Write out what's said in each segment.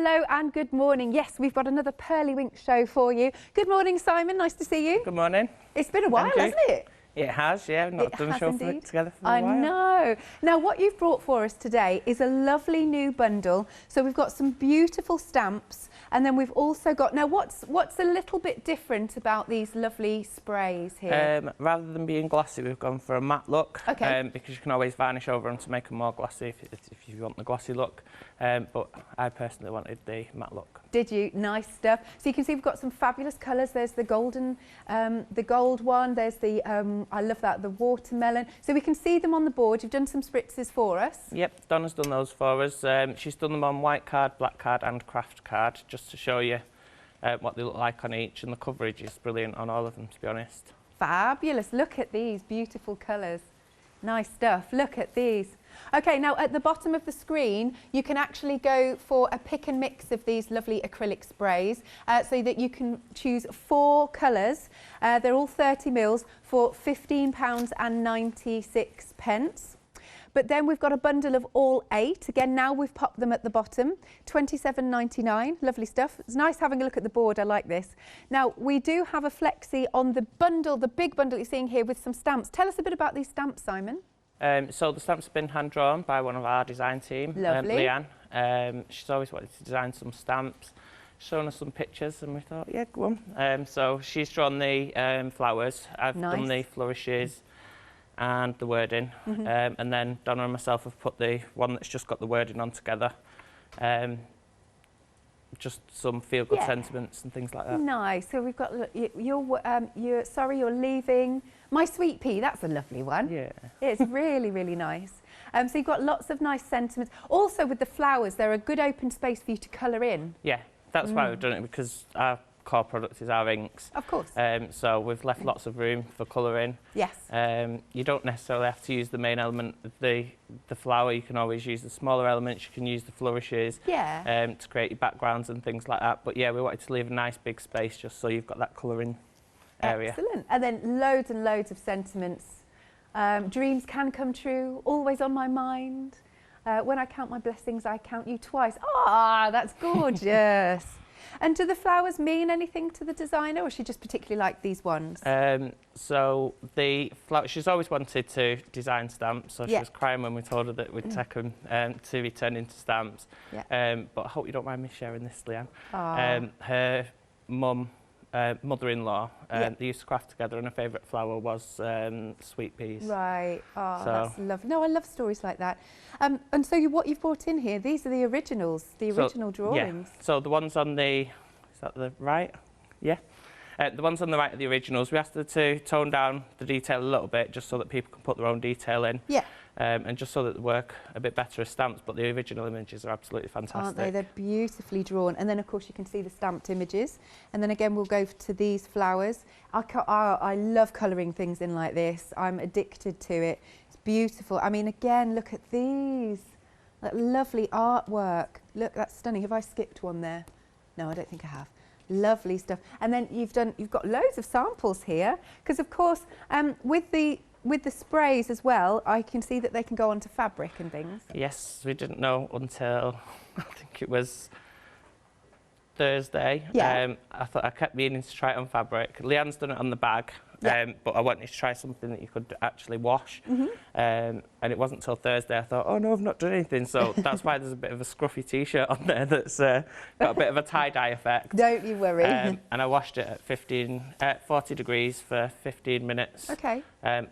Hello and good morning. Yes, we've got another Pearlywinks show for you. Good morning, Simon. Nice to see you. Good morning. It's been a while, hasn't it? It has, yeah. We've not done a show together for a while. I know. Now, what you've brought for us today is a lovely new bundle. So we've got some beautiful stamps, and then we've also got... Now, what's a little bit different about these lovely sprays here? Rather than being glossy, we've gone for a matte look. Okay. Because you can always varnish over them to make them more glossy if you want the glossy look. But I personally wanted the matte look. Did you? Nice stuff. So you can see we've got some fabulous colours. There's the golden, the gold one. There's the, I love that, the watermelon. So we can see them on the board. You've done some spritzes for us. Yep, Donna's done those for us. She's done them on white card, black card and craft card, just to show you what they look like on each. And the coverage is brilliant on all of them, to be honest. Fabulous. Look at these beautiful colours. Nice stuff. Look at these. Okay, now at the bottom of the screen, you can actually go for a pick and mix of these lovely acrylic sprays so that you can choose 4 colours. They're all 30 mils for £15.96. But then we've got a bundle of all 8. Again, now we've popped them at the bottom, £27.99. Lovely stuff. It's nice having a look at the board. I like this. Now, we do have a flexi on the bundle, the big bundle you're seeing here with some stamps. Tell us a bit about these stamps, Simon. So the stamps have been hand-drawn by one of our design team, Leanne. She's always wanted to design some stamps, shown us some pictures, and we thought, yeah, go on. So she's drawn the flowers, I've done the flourishes and the wording, and then Donna and myself have put the one that's just got the wording on together. Just some feel-good sentiments and things like that. Nice. So we've got, you're sorry you're leaving. My Sweet Pea, that's a lovely one. Yeah. It's really, really nice. So you've got lots of nice sentiments. Also with the flowers, they're a good open space for you to colour in. Yeah, that's why we've done it, because our core product is our inks. Of course. So we've left lots of room for colouring. Yes. You don't necessarily have to use the main element of the flower. You can always use the smaller elements. You can use the flourishes to create your backgrounds and things like that. But yeah, we wanted to leave a nice big space just so you've got that colouring area. Excellent. And then loads and loads of sentiments. Dreams can come true, always on my mind. When I count my blessings, I count you twice. Ah, that's gorgeous. And do the flowers mean anything to the designer, or she just particularly liked these ones? So the flower, she's always wanted to design stamps, so she was crying when we told her that we'd take them to be turned into stamps. But I hope you don't mind me sharing this, Leanne. Her mother-in-law, they used to craft together, and her favourite flower was Sweet Peas. Right. Oh, that's lovely. No, I love stories like that. And so what you've brought in here, these are the originals, the original drawings. Yeah. So the ones on the, is that the right? Yeah. The ones on the right are the originals. We asked her to tone down the detail a little bit, just so that people can put their own detail in. Yeah. And just so that they work a bit better as stamps, but the original images are absolutely fantastic. Aren't they? They're beautifully drawn. And then, of course, you can see the stamped images. And then, again, we'll go to these flowers. I love colouring things in like this. I'm addicted to it. It's beautiful. I mean, again, look at these. That lovely artwork. Look, that's stunning. Have I skipped one there? No, I don't think I have. Lovely stuff. And then you've got loads of samples here, because, of course, with the sprays as well, I can see that they can go onto fabric and things. Yes, we didn't know until I think it was Thursday. I kept meaning to try it on fabric. Leanne's done it on the bag, but I wanted to try something that you could actually wash. And it wasn't until Thursday I thought, oh no, I've not done anything. So that's why there's a bit of a scruffy t-shirt on there that's got a bit of a tie-dye effect. Don't you worry. And I washed it at 40 degrees for 15 minutes. Okay. And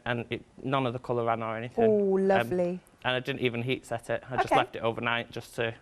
none of the colour ran or anything. Oh, lovely. And I didn't even heat set it. I just left it overnight just to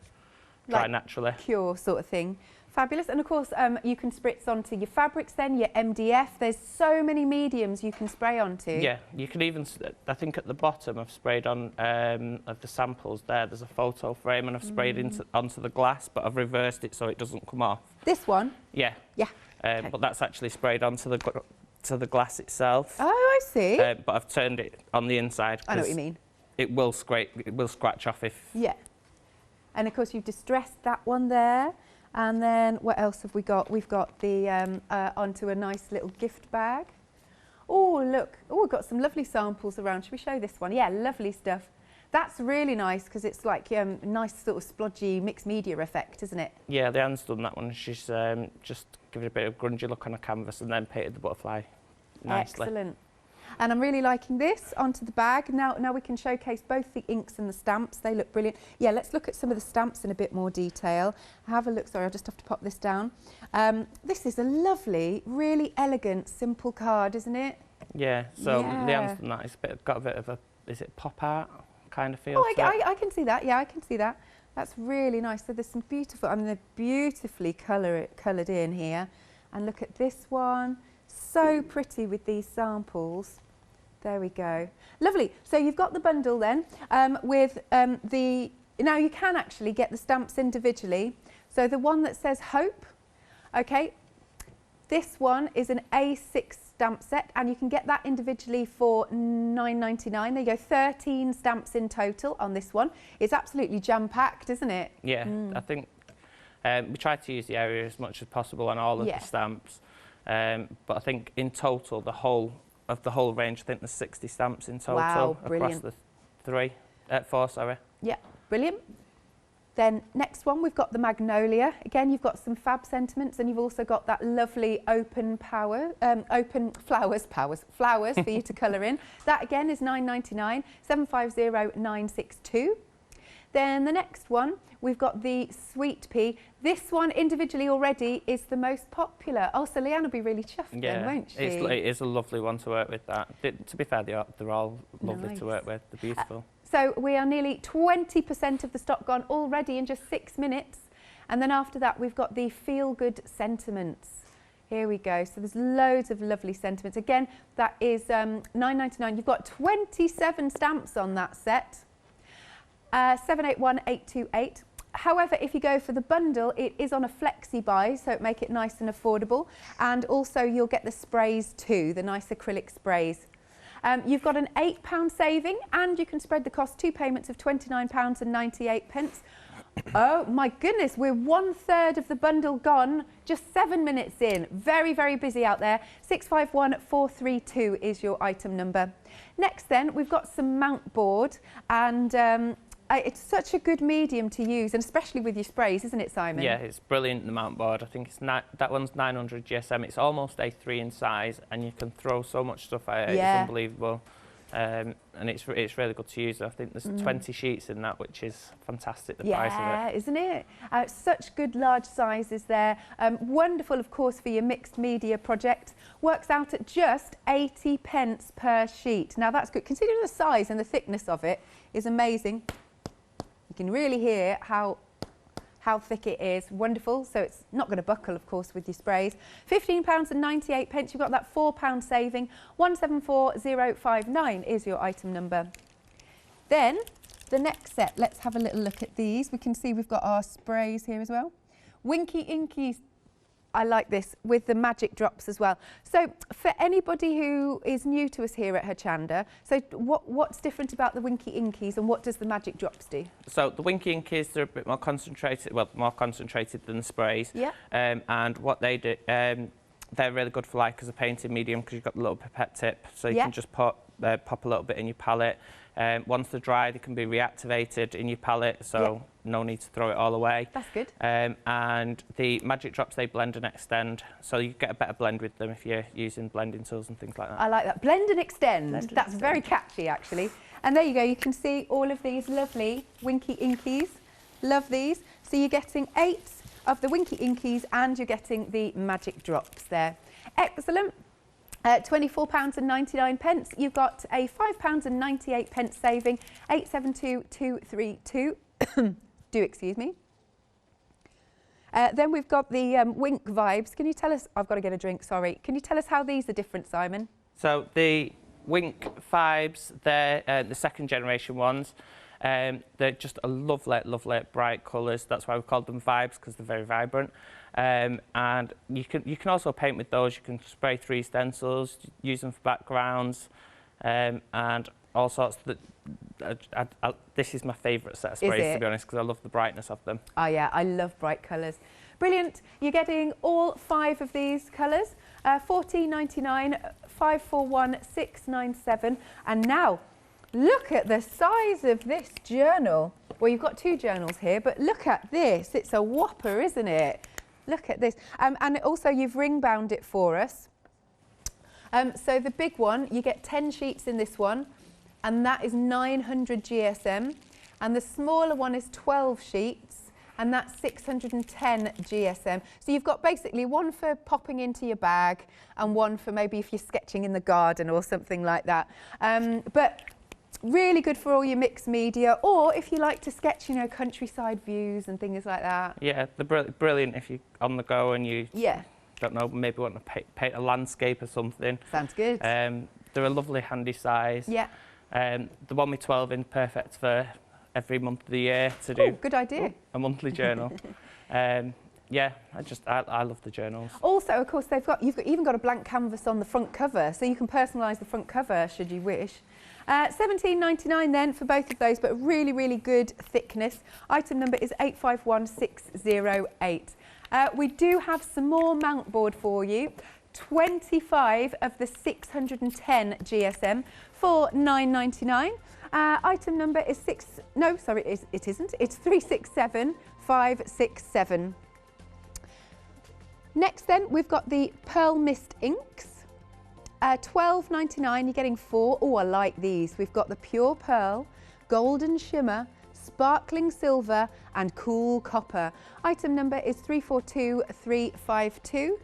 dry naturally. Cure sort of thing. Fabulous. And of course, you can spritz onto your fabrics then, your MDF. There's so many mediums you can spray onto. Yeah, you can even, I think at the bottom I've sprayed on, of the samples there's a photo frame, and I've sprayed onto the glass, but I've reversed it so it doesn't come off. This one? Yeah. Yeah. But that's actually sprayed onto the glass itself. Oh, I see. But I've turned it on the inside. I know what you mean. It will scratch off if... Yeah. And of course you've distressed that one there. And then what else have we got? We've got the onto a nice little gift bag. Oh, look. Oh, we've got some lovely samples around. Should we show this one? Yeah, lovely stuff. That's really nice because it's like a nice sort of splodgy mixed media effect, isn't it? Yeah, Leanne's done that one. She's just given it a bit of grungy look on a canvas and then painted the butterfly nicely. Excellent. And I'm really liking this onto the bag. Now we can showcase both the inks and the stamps. They look brilliant. Yeah, let's look at some of the stamps in a bit more detail. Have a look. Sorry, I'll just have to pop this down. This is a lovely, really elegant, simple card, isn't it? Yeah, so Leanne's done that. It's got a bit of a, is it pop art kind of feel? Oh, I can see that. Yeah, I can see that. That's really nice. So there's some beautiful, I mean, they're beautifully coloured in here. And look at this one. So pretty with these samples. There we go. Lovely. So you've got the bundle then with the, now you can actually get the stamps individually. So the one that says Hope, okay, this one is an A6 stamp set and you can get that individually for $9.99. There you go, 13 stamps in total on this one. It's absolutely jam-packed, isn't it? Yeah, I think we try to use the area as much as possible on all of the stamps. But I think in total, the whole range, I think there's 60 stamps in total across the four, sorry. Yeah, brilliant. Then next one, we've got the Magnolia. Again, you've got some fab sentiments and you've also got that lovely open flowers for you to colour in. That again is $9.99, 750962. Then the next one, we've got the Sweet Pea. This one individually already is the most popular. Oh, so Leanne will be really chuffed then, won't she? It is a lovely one to work with, that. To be fair, they're all lovely to work with. They're beautiful. So we are nearly 20% of the stock gone already in just 6 minutes. And then after that, we've got the Feel Good Sentiments. Here we go. So there's loads of lovely sentiments. Again, that is $9.99. You've got 27 stamps on that set. 781828. However, if you go for the bundle, it is on a flexi buy, so it make it nice and affordable. And also you'll get the sprays too, the nice acrylic sprays. You've got an £8 saving and you can spread the cost, 2 payments of £29.98. Oh my goodness, we're 1/3 of the bundle gone, just 7 minutes in. Very, very busy out there. 651432 is your item number. Next then, we've got some mount board and it's such a good medium to use, and especially with your sprays, isn't it, Simon? Yeah, it's brilliant, the mount board. I think that one's 900 GSM. It's almost A3 in size, and you can throw so much stuff at it. Yeah. It's unbelievable. And it's really good to use. I think there's 20 sheets in that, which is fantastic, the price of it. Yeah, isn't it? Such good large sizes there. Wonderful, of course, for your mixed media project. Works out at just 80 pence per sheet. Now, that's good. Considering the size and the thickness of it is amazing. You can really hear how thick it is. Wonderful. So it's not going to buckle, of course, with your sprays. £15.98. You've got that £4 saving. 174059 is your item number. Then the next set, let's have a little look at these. We can see we've got our sprays here as well. Winky Inkies. I like this with the magic drops as well. So for anybody who is new to us here at Hochanda, so what's different about the Winky Inkies and what does the magic drops do? So the Winky Inkies, they're a bit more concentrated, well, more concentrated than the sprays. Yeah. And what they do, they're really good for like as a painting medium because you've got the little pipette tip, so you can just pop a little bit in your palette. Once they're dry, they can be reactivated in your palette, so no need to throw it all away. That's good. And the magic drops, they blend and extend, so you get a better blend with them if you're using blending tools and things like that. I like that. Blend and extend. That's very catchy, actually. And there you go. You can see all of these lovely Winky Inkies. Love these. So you're getting 8 of the Winky Inkies and you're getting the magic drops there. Excellent. £24.99. You've got a £5.98 saving, 872232. Do excuse me. Then we've got the Wink Vibes. Can you tell us, I've got to get a drink, sorry. Can you tell us how these are different, Simon? So the Wink Vibes, they're the second generation ones. They're just a lovely, lovely bright colours. That's why we called them Vibes, because they're very vibrant. And you can also paint with those. You can spray 3 stencils, use them for backgrounds, and all sorts. This is my favourite set of sprays, to be honest, because I love the brightness of them. Oh yeah, I love bright colours. Brilliant. You're getting all 5 of these colours. $14.99, 541697, and now Look at the size of this journal. Well, you've got two journals here, but look at this. It's a whopper, isn't it? Look at this. And also you've ring bound it for us. So the big one, you get 10 sheets in this one, and that is 900 GSM. And the smaller one is 12 sheets, and that's 610 GSM. So you've got basically one for popping into your bag and one for maybe if you're sketching in the garden or something like that. But really good for all your mixed media, or if you like to sketch, you know, countryside views and things like that. Yeah, they're brilliant if you're on the go and you don't know, maybe want to paint a landscape or something. Sounds good. They're a lovely handy size. Yeah. The one with 12 in, perfect for every month of the year to do. Good idea. A monthly journal. Yeah, I love the journals. Also, of course, you've even got a blank canvas on the front cover, so you can personalise the front cover should you wish. £17.99 then for both of those, but really, really good thickness. Item number is 851608. We do have some more mount board for you. 25 of the 610 GSM for £9.99. Item number is it isn't. It's 367567. Next then, we've got the Pearl Mist inks. £12.99, you're getting 4. Oh, I like these. We've got the Pure Pearl, Golden Shimmer, Sparkling Silver and Cool Copper. Item number is 342352.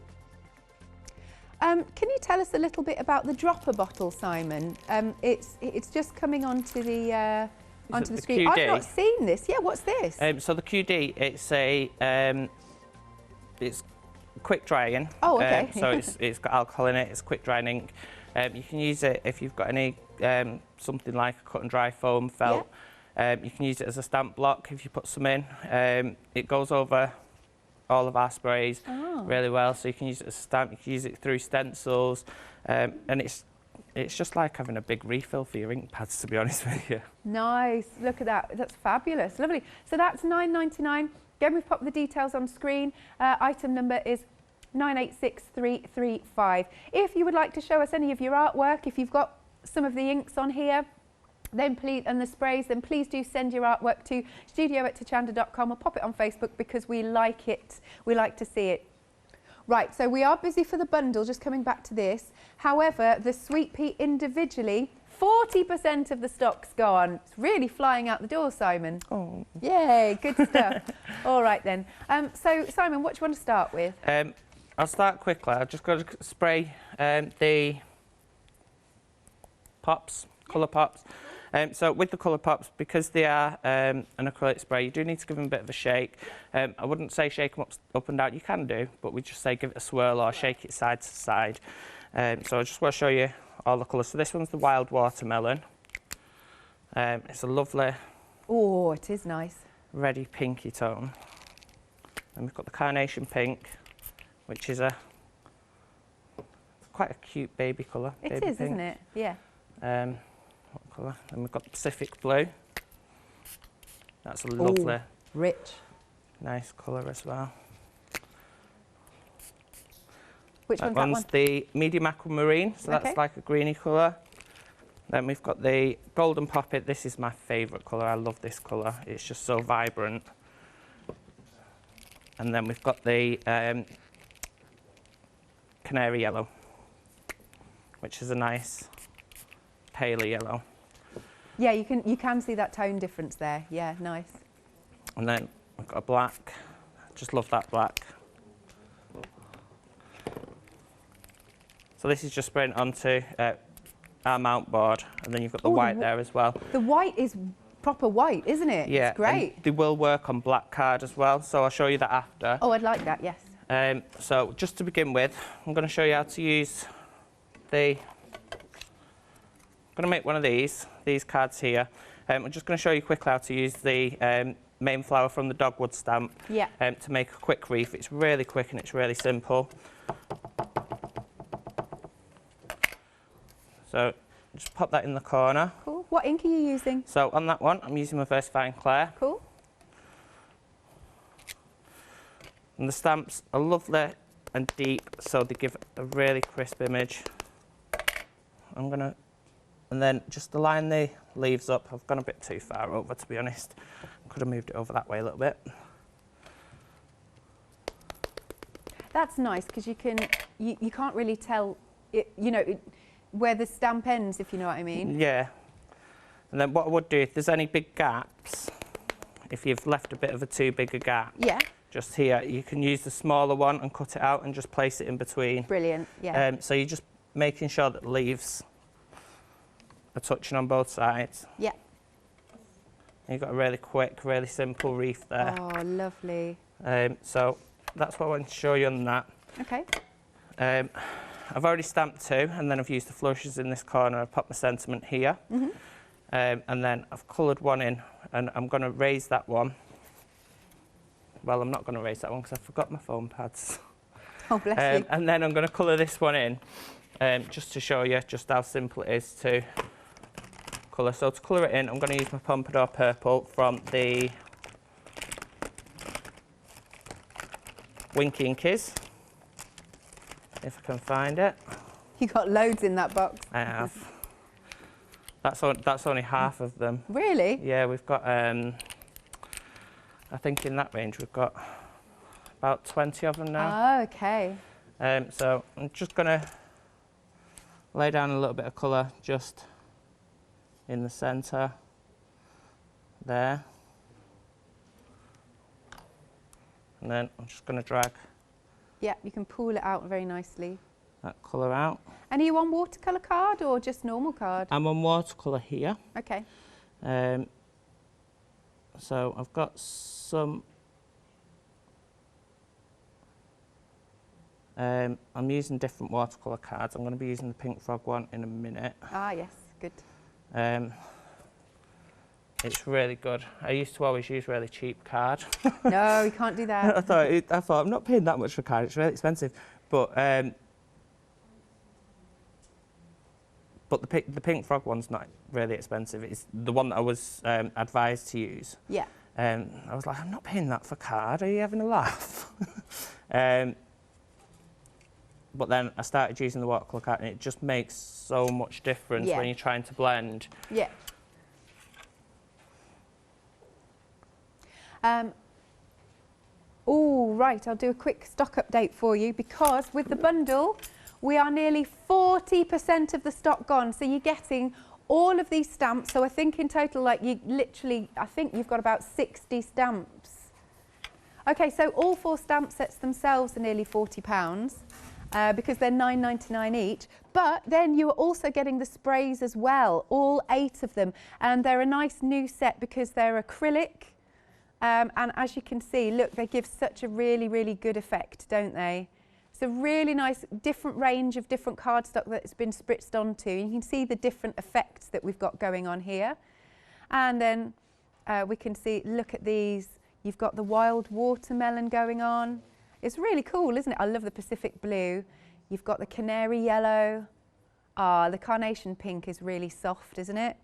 Can you tell us a little bit about the dropper bottle, Simon? It's just coming onto the screen. QD? I've not seen this. Yeah, what's this? So the QD, it's it's quick drying. Oh, okay. So it's got alcohol in it. It's quick drying ink. You can use it if you've got any something like a cut and dry foam felt. Yeah. You can use it as a stamp block if you put some in. It goes over all of our sprays really well, so you can use it as a stamp. You can use it through stencils, and it's just like having a big refill for your ink pads, to be honest with you. Nice. Look at that. That's fabulous. Lovely. So that's £9.99. Again, we've popped the details on screen. Item number is 986335. If you would like to show us any of your artwork, if you've got some of the inks on here, then please, and the sprays, then please do send your artwork to studio@hochanda.com or pop it on Facebook, because we like it. We like to see it. Right, so we are busy for the bundle, just coming back to this. However, the Sweet Pea individually, 40% of the stock's gone. It's really flying out the door, Simon. Oh. Yay, good stuff. All right then. So, Simon, what do you want to start with? I'll start quickly. I've just got to spray the pops, colour pops. So with the colour pops, because they are an acrylic spray, you do need to give them a bit of a shake. I wouldn't say shake them up and down. You can do, but we just say give it a swirl or shake it side to side. So I just want to show you all the colours. So this one's the Wild Watermelon. It's a lovely... Oh, it is nice. Reddy pinky tone. And we've got the Carnation Pink, which is quite a cute baby colour. It is, isn't it? Yeah. What colour? And we've got the Pacific Blue. That's a lovely, rich, nice colour as well. Which one's that one? That one's the Medium Aquamarine, so that's like a greeny colour. Then we've got the Golden Poppet. This is my favourite colour. I love this colour. It's just so vibrant. And then we've got the Canary Yellow, which is a nice paler yellow. Yeah, you can see that tone difference there. Yeah, nice. And then we've got a black. Just love that black. So this is just spraying onto our mount board, and then you've got the white there as well. The white is proper white, isn't it? Yeah, it's great. And they will work on black card as well, so I'll show you that after. Oh, I'd like that, yes. So just to begin with, I'm going to show you how to use I'm going to make one of these cards here. I'm just going to show you quickly how to use the main flower from the Dogwood stamp to make a quick wreath. It's really quick and it's really simple. So just pop that in the corner. Cool. What ink are you using? So on that one, I'm using my Versafine Clair. Cool. And the stamps are lovely and deep, so they give a really crisp image. I'm going to and then just align the leaves up. I've gone a bit too far over, to be honest. Could have moved it over that way a little bit. That's nice because you can't really tell it, where the stamp ends, if you know what I mean. Yeah. And then what I would do, if there's any big gaps, if you've left a bit of a too big a gap, yeah, just here, you can use the smaller one and cut it out and just place it in between. Brilliant, yeah. So you're just making sure that the leaves are touching on both sides. Yeah. And you've got a really quick, really simple wreath there. Oh, lovely. So that's what I wanted to show you on that. Okay. I've already stamped 2, and then I've used the flourishes in this corner. I've popped my sentiment here. Mm-hmm. And then I've coloured one in, and I'm going to raise that one. Well, I'm not going to raise that one because I forgot my foam pads. Oh, bless you. And then I'm going to colour this one in, just to show you just how simple it is to colour. So to colour it in, I'm going to use my Pompadour Purple from the Winky & Kiz, if I can find it. You got loads in that box. I have. That's only half of them. Really? Yeah, we've got, I think in that range we've got about 20 of them now. Oh, okay. So I'm just going to lay down a little bit of colour just in the centre there. And then I'm just going to drag Yeah, you can pull it out very nicely. that colour out. And are you on watercolour card or just normal card? I'm on watercolour here. Okay. So I've got some, I'm using different watercolour cards. I'm going to be using the Pink Frog one in a minute. Ah, yes, good. It's really good. I used to always use really cheap card. No, you can't do that. I thought I'm not paying that much for card. It's really expensive. But the Pink Frog one's not really expensive. It's the one that I was advised to use. Yeah. I was like, I'm not paying that for card. Are you having a laugh? But then I started using the watercolour card, and it just makes so much difference when you're trying to blend. Yeah. Oh, right, I'll do a quick stock update for you because with the bundle, we are nearly 40% of the stock gone. So you're getting all of these stamps. So I think in total, like I think you've got about 60 stamps. Okay, so all 4 stamp sets themselves are nearly £40 because they're £9.99 each. But then you are also getting the sprays as well, all 8 of them. And they're a nice new set because they're acrylic. And as you can see, look, they give such a really, really good effect, don't they? It's a really nice, different range of different cardstock that's been spritzed onto. You can see the different effects that we've got going on here. And then we can see, look at these. You've got the wild watermelon going on. It's really cool, isn't it? I love the Pacific blue. You've got the canary yellow. Ah, the carnation pink is really soft, isn't it?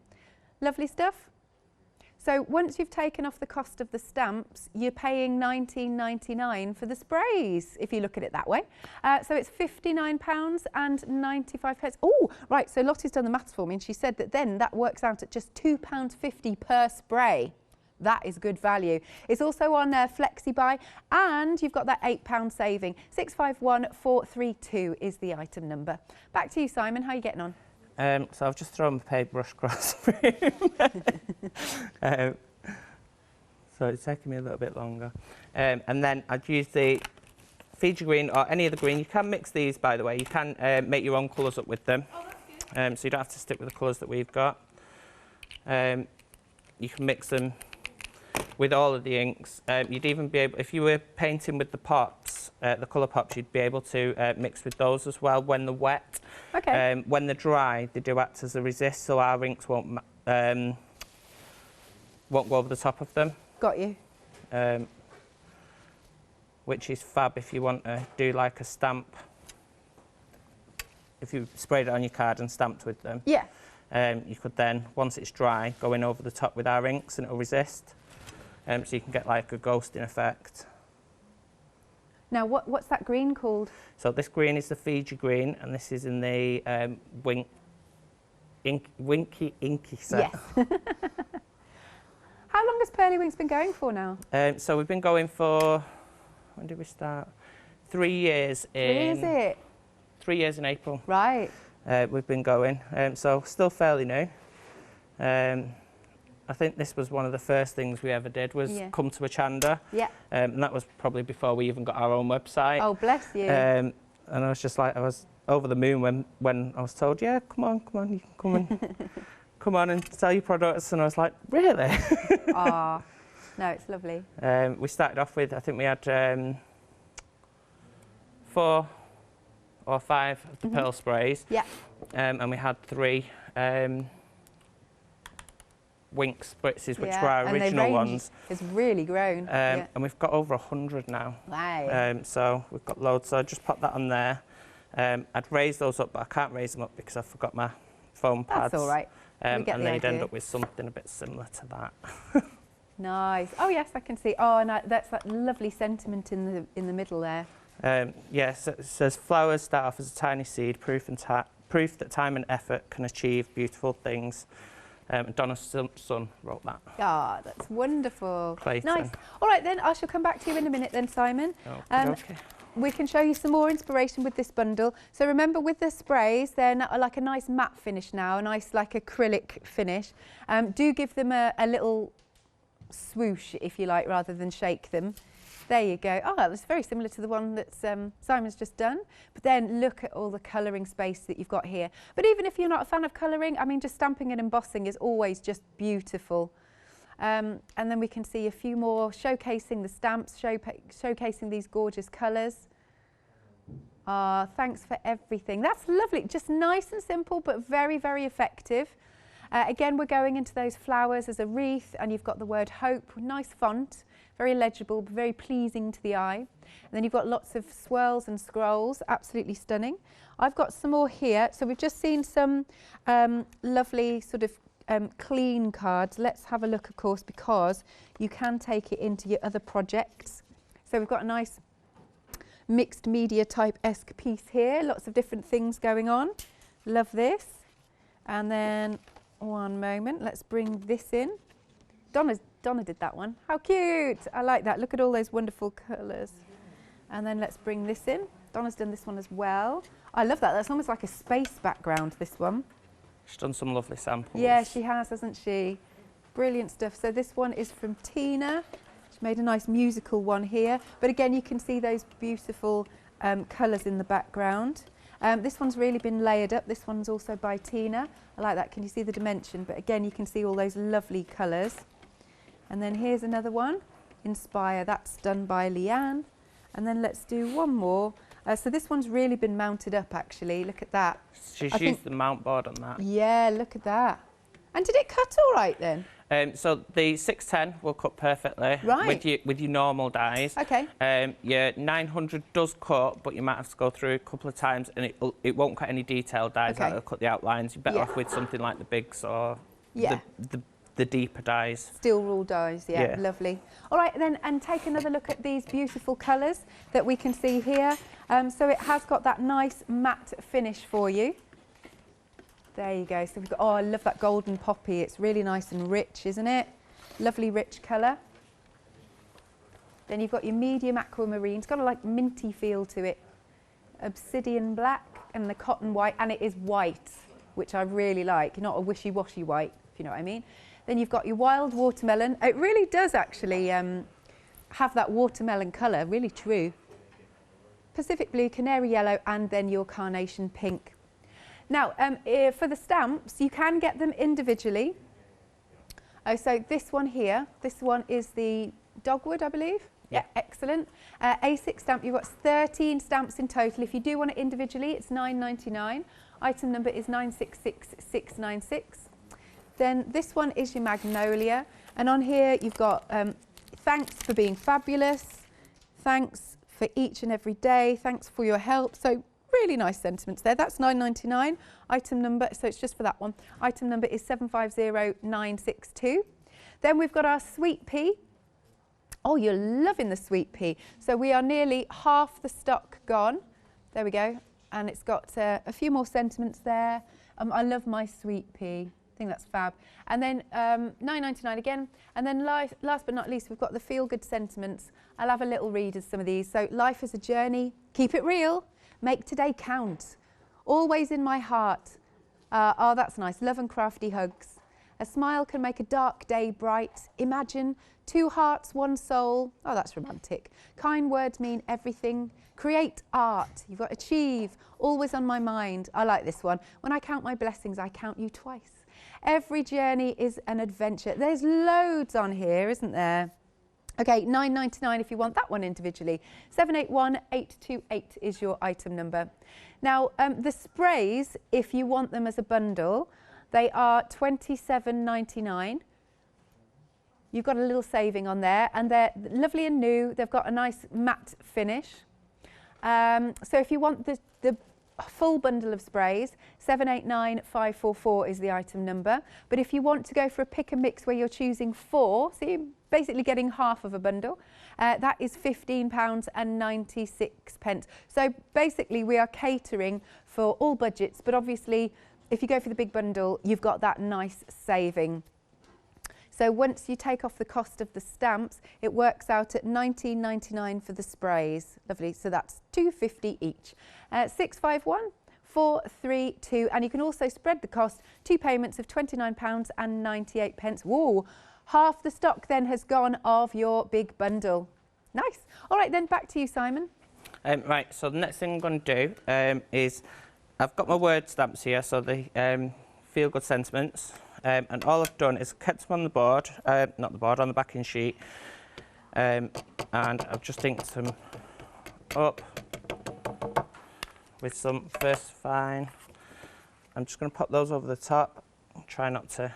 Lovely stuff. So once you've taken off the cost of the stamps, you're paying £19.99 for the sprays, if you look at it that way. So it's £59.95. Oh, right, so Lottie's done the maths for me, and she said that then that works out at just £2.50 per spray. That is good value. It's also on Flexi Buy, and you've got that £8 saving. 651432 is the item number. Back to you, Simon. How are you getting on? So I've just thrown my paintbrush across the room. So it's taking me a little bit longer. And then I'd use the Fiji Green or any other green. You can mix these, by the way. You can make your own colours up with them. Oh, that's good. So you don't have to stick with the colours that we've got. You can mix them with all of the inks. You'd even be able, if you were painting with the pops, the colour pops, you'd be able to mix with those as well when they're wet. Okay. When they're dry, they do act as a resist, so our inks won't go over the top of them. Got you. Which is fab if you want to do like a stamp. If you sprayed it on your card and stamped with them. Yeah. You could then, once it's dry, go in over the top with our inks and it'll resist. So you can get like a ghosting effect. Now, what's that green called? So this green is the Fiji Green, and this is in the winky inky set. Yes. How long has Pearlywinks been going for now? So we've been going for, when did we start? 3 years in... Is it? 3 years in April. Right. We've been going, so still fairly new. I think this was one of the first things we ever did was come to Hochanda. Yeah. And that was probably before we even got our own website. Oh, bless you. And I was just like, I was over the moon when I was told, yeah, come on, you can come and come on and sell your products. And I was like, really? Ah, no, it's lovely. We started off with, I think we had 4 or 5 of the pearl sprays. Yeah. And we had 3 Winks spritzes, which were our original ones. It's really grown. And we've got over 100 now. Wow. So we've got loads. So I just put that on there. I'd raise those up, but I can't raise them up because I forgot my foam pads. That's all right. And then you'd end up with something a bit similar to that. Nice. Oh yes, I can see. Oh, and that's that lovely sentiment in the middle there. Yes, it says flowers start off as a tiny seed, proof that time and effort can achieve beautiful things. Donna's son wrote that. Ah, that's wonderful. Clayton. Nice. All right then, I shall come back to you in a minute then, Simon. Okay. We can show you some more inspiration with this bundle. So remember, with the sprays, they're like a nice matte finish now, a nice like acrylic finish. Do give them a little swoosh, if you like, rather than shake them. There you go. Oh, that's very similar to the one that Simon's just done. But then look at all the colouring space that you've got here. But even if you're not a fan of colouring, I mean, just stamping and embossing is always just beautiful. And then we can see a few more showcasing the stamps, showcasing these gorgeous colours. Thanks for everything. That's lovely. Just nice and simple, but very, very effective. Again, we're going into those flowers as a wreath, and you've got the word hope, nice font. Very legible, but very pleasing to the eye. And then you've got lots of swirls and scrolls, absolutely stunning. I've got some more here. So we've just seen some lovely sort of clean cards. Let's have a look, of course, because you can take it into your other projects. So we've got a nice mixed media type-esque piece here. Lots of different things going on. Love this. And then, one moment, let's bring this in. Donna did that one. How cute! I like that. Look at all those wonderful colours. And then let's bring this in. Donna's done this one as well. I love that. That's almost like a space background, this one. She's done some lovely samples. Yeah, she has, hasn't she? Brilliant stuff. So this one is from Tina. She made a nice musical one here. But again, you can see those beautiful colours in the background. This one's really been layered up. This one's also by Tina. I like that. Can you see the dimension? But again, you can see all those lovely colours. And then here's another one, Inspire. That's done by Leanne. And then let's do one more. So this one's really been mounted up, actually. Look at that. She's used the mount board on that. Yeah, look at that. And did it cut all right then? So the 610 will cut perfectly with your normal dies. Okay. Your 900 does cut, but you might have to go through a couple of times, and it won't cut any detailed dies. It'll cut the outlines. You're better off with something like the bigs or the deeper dies. Steel rule dies, yeah, lovely. All right, then, and take another look at these beautiful colours that we can see here. So it has got that nice matte finish for you. There you go. So we've got, oh, I love that golden poppy. It's really nice and rich, isn't it? Lovely rich colour. Then you've got your medium aquamarine. It's got a like minty feel to it. Obsidian black and the cotton white, and it is white, which I really like, not a wishy-washy white, if you know what I mean. Then you've got your wild watermelon. It really does actually have that watermelon colour, really true. Pacific blue, canary yellow, and then your carnation pink. Now, for the stamps, you can get them individually. So this one here, this one is the Dogwood, I believe. Yeah, excellent. A6 stamp, you've got 13 stamps in total. If you do want it individually, it's £9.99. Item number is 966696. Then this one is your Magnolia. And on here, you've got thanks for being fabulous. Thanks for each and every day. Thanks for your help. So really nice sentiments there. That's £9.99. Item number, so it's just for that one. Item number is 750962. Then we've got our Sweet Pea. Oh, you're loving the Sweet Pea. So we are nearly half the stock gone. There we go. And it's got a few more sentiments there. I love my Sweet Pea. I think that's fab. And then £9.99 again. And then last but not least, we've got the Feel Good Sentiments. I'll have a little read of some of these. So, life is a journey. Keep it real. Make today count. Always in my heart. Oh, that's nice. Love and crafty hugs. A smile can make a dark day bright. Imagine 2 hearts, 1 soul. Oh, that's romantic. Kind words mean everything. Create art. You've got achieve. Always on my mind. I like this one. When I count my blessings, I count you twice. Every journey is an adventure. There's loads on here, isn't there? Okay, £9.99 if you want that one individually. 781828 is your item number. Now, the sprays, if you want them as a bundle, they are £27.99. You've got a little saving on there, and they're lovely and new. They've got a nice matte finish. So if you want the full bundle of sprays, 789544 is the item number. But if you want to go for a pick and mix where you're choosing 4, so you're basically getting half of a bundle, that is £15.96. So basically we are catering for all budgets, but obviously if you go for the big bundle, you've got that nice saving. So once you take off the cost of the stamps, it works out at £19.99 for the sprays. Lovely. So that's £2.50 each. 651432, and you can also spread the cost. 2 payments of £29.98. Whoa! Half the stock then has gone of your big bundle. Nice. All right, then back to you, Simon. Right. So the next thing I'm going to do is I've got my word stamps here. So the Feel Good Sentiments. And all I've done is kept them on the board, not the board, on the backing sheet, and I've just inked them up with some First Fine. I'm just going to pop those over the top, try not to.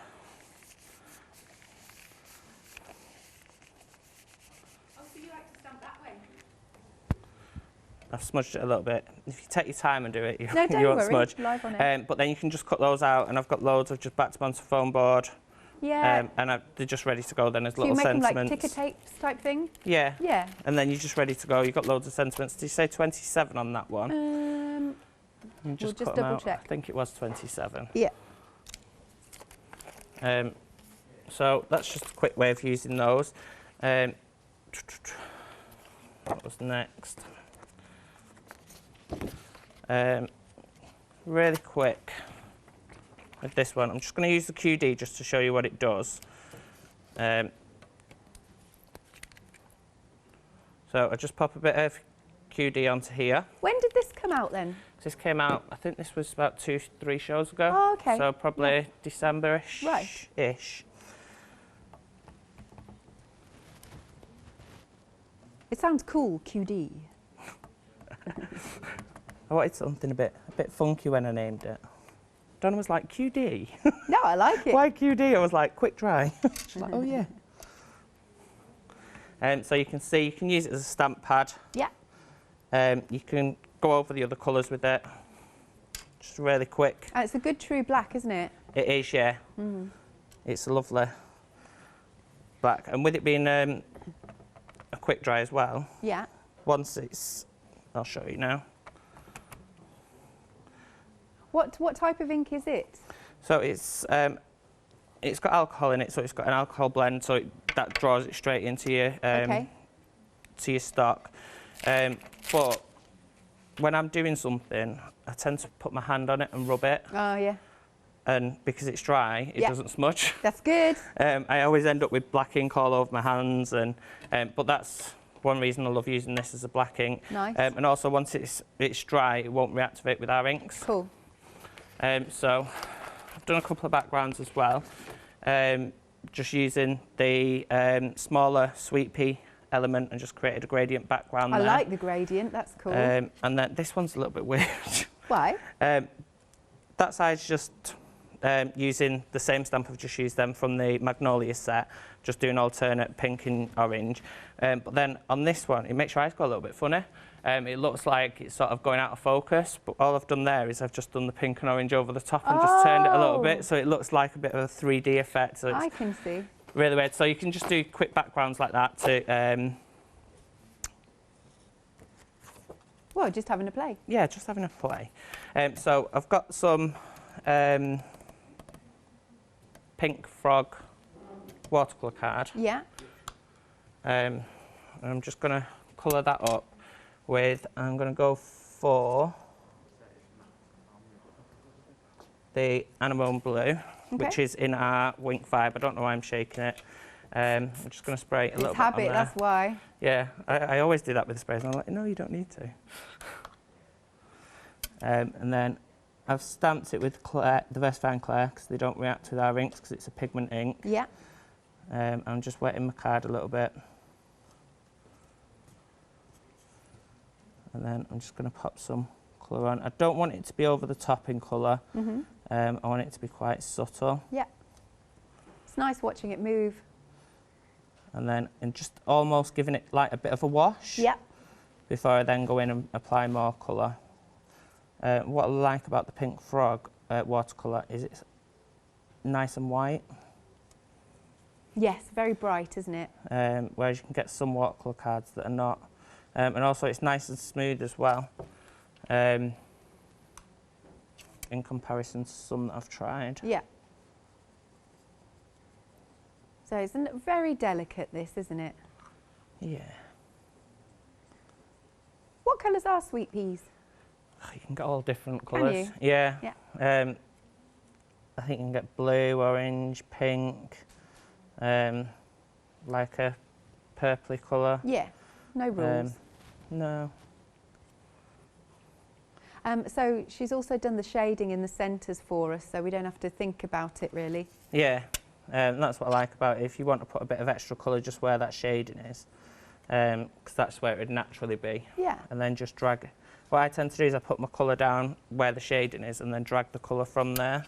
Oh, so you like to stamp that way? I've smudged it a little bit. If you take your time and do it, you won't smudge. Live on it. But then you can just cut those out, and I've got loads. I've just backed them onto foam board. Yeah. And they're just ready to go then as So little you make sentiments. them like ticker tapes type thing? Yeah. Yeah. And then you're just ready to go. You've got loads of sentiments. Did you say 27 on that one? We'll just double check. I think it was 27. Yeah. So that's just a quick way of using those. What was next? Really quick with this one, I'm just going to use the QD just to show you what it does. So I just pop a bit of QD onto here. When did this come out then? This came out, I think this was about 2-3 shows ago. Oh, okay. So probably December-ish. Right. Ish. It sounds cool, QD. I wanted something a bit funky when I named it. Donna was like, QD? No, I like it. Why QD? I was like, quick dry. She's like, oh yeah. So you can see, you can use it as a stamp pad. Yeah. You can go over the other colours with it. Just really quick. And it's a good true black, isn't it? It is, yeah. Mm-hmm. It's a lovely black. And with it being a quick dry as well. Yeah. Once it's, I'll show you now. What type of ink is it? So it's got alcohol in it, so it's got an alcohol blend, so that draws it straight into your to your stock. But when I'm doing something, I tend to put my hand on it and rub it. Oh yeah. And because it's dry, it doesn't smudge. That's good. I always end up with black ink all over my hands, and but that's one reason I love using this as a black ink. Nice. And also once it's dry, it won't reactivate with our inks. Cool. So I've done a couple of backgrounds as well, just using the smaller Sweet Pea element and just created a gradient background there. I like the gradient, that's cool. And then this one's a little bit weird. Why? That side's just using the same stamp I've just used them from the Magnolia set, just doing alternate pink and orange. But then on this one, it makes your eyes go a little bit funny. It looks like it's sort of going out of focus, but all I've done there is I've just done the pink and orange over the top and just turned it a little bit, so it looks like a bit of a 3D effect. So I can see. Really weird. So you can just do quick backgrounds like that to... well, just having a play. Yeah, just having a play. So I've got some Pink Frog watercolour card. Yeah. And I'm just going to colour that up with, I'm going to go for the Anemone Blue, which is in our Wink Vibe. I don't know why I'm shaking it. I'm just going to spray it a little bit on there. That's why. Yeah, I always do that with the sprays, and I'm like, no, you don't need to. And then I've stamped it with Claire, the Versafine Claire, because they don't react with our inks because it's a pigment ink. Yeah. I'm just wetting my card a little bit. And then I'm just going to pop some colour on. I don't want it to be over the top in colour. I want it to be quite subtle. Yeah. It's nice watching it move. And then just almost giving it like a bit of a wash. Yeah. Before I then go in and apply more colour. What I like about the Pink Frog watercolour is it's nice and white. Yes, very bright, isn't it? Whereas you can get some watercolour cards that are not. And also it's nice and smooth as well. In comparison to some that I've tried. Yeah. So it's very delicate, this, isn't it? Yeah. What colours are Sweet Peas? You can get all different colours. Can you? Yeah. Yeah. I think you can get blue, orange, pink, like a purpley colour. Yeah. No rules. No. So she's also done the shading in the centres for us, so we don't have to think about it really. Yeah. That's what I like about it. If you want to put a bit of extra colour just where that shading is, because that's where it would naturally be. Yeah. And then just drag it. What I tend to do is I put my colour down where the shading is and then drag the colour from there.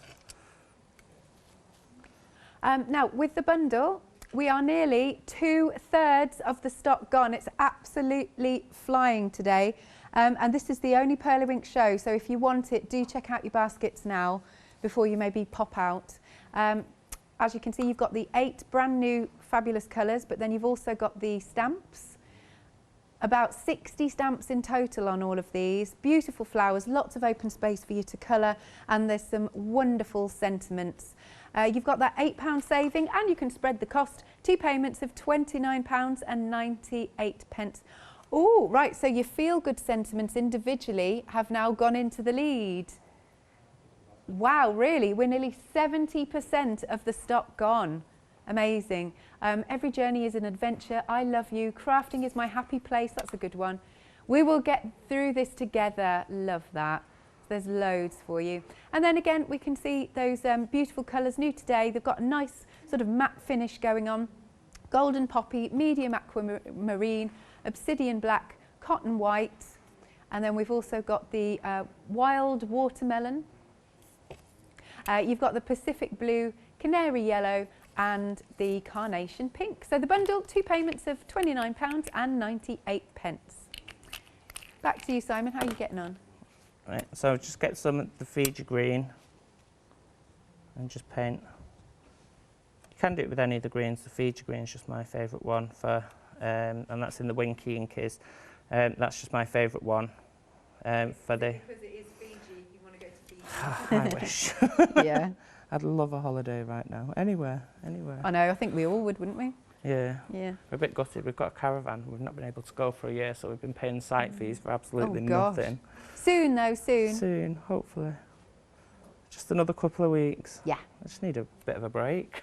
Now, with the bundle, we are nearly 2/3 of the stock gone. It's absolutely flying today. And this is the only Pearlywinks show, so if you want it, do check out your baskets now before you maybe pop out. As you can see, you've got the 8 brand new fabulous colours, but then you've also got the stamps. About 60 stamps in total on all of these. Beautiful flowers, lots of open space for you to colour, and there's some wonderful sentiments. You've got that £8 saving, and you can spread the cost. 2 payments of £29.98. Oh, right, so your feel-good sentiments individually have now gone into the lead. Wow, really? We're nearly 70% of the stock gone. Amazing. Every journey is an adventure. I love you. Crafting is my happy place. That's a good one. We will get through this together. Love that. There's loads for you. And then again, we can see those beautiful colours new today. They've got a nice sort of matte finish going on. Golden poppy, medium aquamarine, obsidian black, cotton white. And then we've also got the wild watermelon. You've got the Pacific blue, canary yellow, and the carnation pink. So the bundle, 2 payments of £29.98. Back to you, Simon. How are you getting on? Right, so just get some of the Fiji Green and just paint. You can do it with any of the greens. The Fiji Green is just my favourite one for, and that's in the Winky Inkies. That's just my favourite one for the. Because it is Fiji, you want to go to Fiji. I wish. Yeah. I'd love a holiday right now. Anywhere. I know, I think we all would, wouldn't we? Yeah. Yeah. We're a bit gutted. We've got a caravan. We've not been able to go for a year, so we've been paying site fees for absolutely nothing. Soon, though, soon. Soon, hopefully. Just another couple of weeks. Yeah. I just need a bit of a break.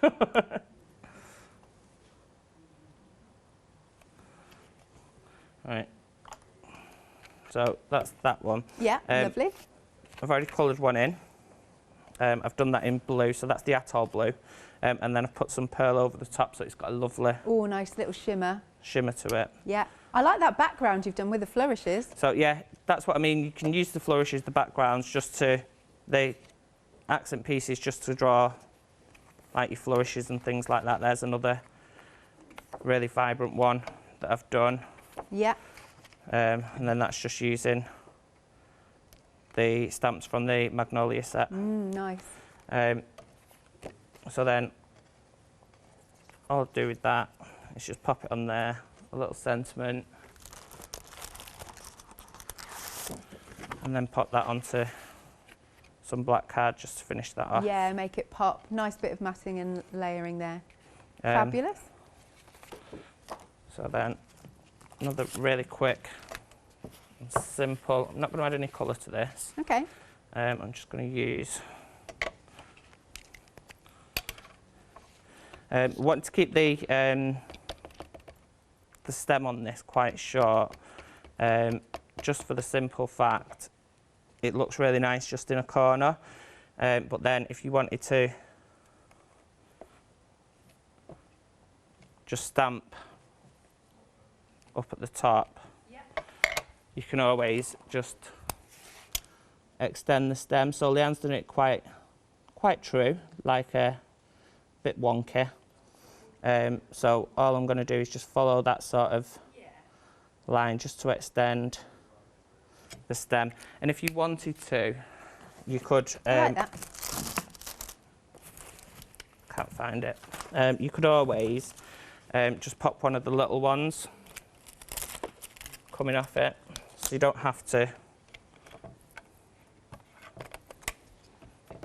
Right. So that's that one. Yeah, lovely. I've already coloured one in. I've done that in blue, so that's the Atoll blue. And then I've put some pearl over the top, so it's got a lovely Nice little shimmer to it. Yeah, I like that background you've done with the flourishes. So yeah, that's what I mean. You can use the flourishes, the backgrounds, just to the accent pieces, just to draw like your flourishes and things like that. There's another really vibrant one that I've done. Yeah. And then that's just using the stamps from the Magnolia set. Nice. So then all I'll do with that is just pop it on there, a little sentiment, and then pop that onto some black card just to finish that off. Yeah, make it pop. Nice bit of matting and layering there. Fabulous. So then another really quick and simple, I'm not going to add any colour to this. Okay. I'm just going to use, want to keep the stem on this quite short, just for the simple fact it looks really nice just in a corner, but then if you wanted to just stamp up at the top, yep, you can always just extend the stem. So Leanne's done it quite true, like a bit wonky. So all I'm going to do is just follow that sort of line just to extend the stem. And if you wanted to, you could. I like that. Can't find it. You could always just pop one of the little ones coming off it, so you don't have to